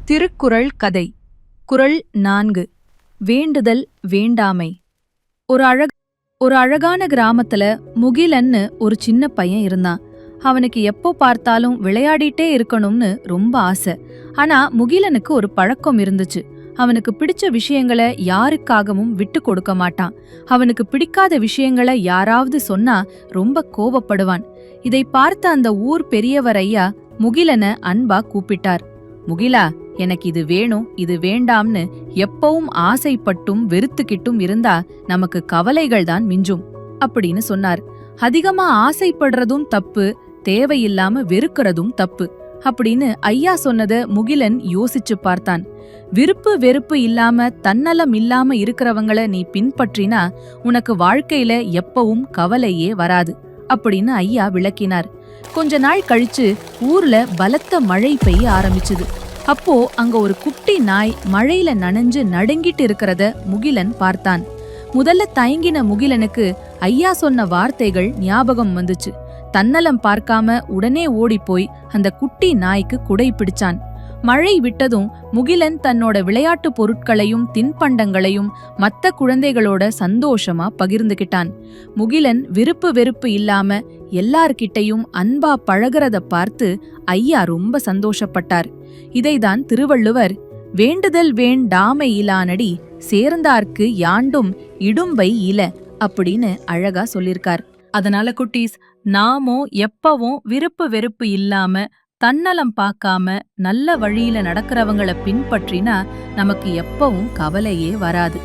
திருக்குறள் கதை. குறள் 4. வேண்டுதல் வேண்டாமை. ஒரு அழகான கிராமத்துல முகிலன்னு ஒரு சின்ன பையன் இருந்தான். அவனுக்கு எப்போ பார்த்தாலும் விளையாடிட்டே இருக்கணும்னு ரொம்ப ஆசை. ஆனா முகிலனுக்கு ஒரு பழக்கம் இருந்துச்சு. அவனுக்கு பிடிச்ச விஷயங்களை யாருக்காகவும் விட்டு கொடுக்க மாட்டான். அவனுக்கு பிடிக்காத விஷயங்களை யாராவது சொன்னா ரொம்ப கோபப்படுவான். இதை பார்த்த அந்த ஊர் பெரியவர் ஐயா முகிலனை அன்பா கூப்பிட்டார். முகிலா, எனக்கு இது வேணும் இது வேண்டாம்னு எப்பவும் ஆசைப்பட்டும் வெறுத்துக்கிட்டும் இருந்தா நமக்கு கவலைகள் தான் மிஞ்சும் அப்படின்னு சொன்னார். அதிகமா ஆசைப்படுறதும் தப்பு, தேவையில்லாம வெறுக்கிறதும் தப்பு அப்படின்னு ஐயா சொன்னத முகிலன் யோசிச்சு பார்த்தான். விருப்பு வெறுப்பு இல்லாம தன்னலம் இல்லாம இருக்கிறவங்கள நீ பின்பற்றினா உனக்கு வாழ்க்கையில எப்பவும் கவலையே வராது அப்படின்னு ஐயா விளக்கினார். கொஞ்ச நாள் கழிச்சு ஊர்ல பலத்த மழை பெய்ய ஆரம்பிச்சுது. அப்போ அங்க ஒரு குட்டி நாய் மழையில நனைஞ்சு நடுங்கிட்டு இருக்கிறத முகிலன் பார்த்தான். முதல்ல தயங்கின முகிலனுக்கு ஐயா சொன்ன வார்த்தைகள் ஞாபகம் வந்துச்சு. தன்னலம் பார்க்காம உடனே ஓடிப்போய் அந்த குட்டி நாய்க்கு குடை பிடிச்சான். மழை விட்டதும் முகிலன் தன்னோட விளையாட்டு பொருட்களையும் தின்பண்டங்களையும் மத்த குழந்தைகளோட சந்தோஷமா பகிர்ந்துகிட்டான். முகிலன் விருப்பு வெறுப்பு இல்லாம எல்லார்கிட்டையும் அன்பா பழகிறத பார்த்து ஐயா ரொம்ப சந்தோஷப்பட்டார். இதைதான் திருவள்ளுவர் வேண்டுதல் வேண்டாமை இலானடி சேர்ந்தார்க்கு யாண்டும் இடும்பை இல அப்படின்னு அழகா சொல்லிருக்கார். அதனால குட்டீஸ், நாமோ எப்பவும் விருப்பு வெறுப்பு இல்லாம தன்னலம் பார்க்காம நல்ல வழியில நடக்கிறவங்கள பின்பற்றினா நமக்கு எப்பவும் கவலையே வராது.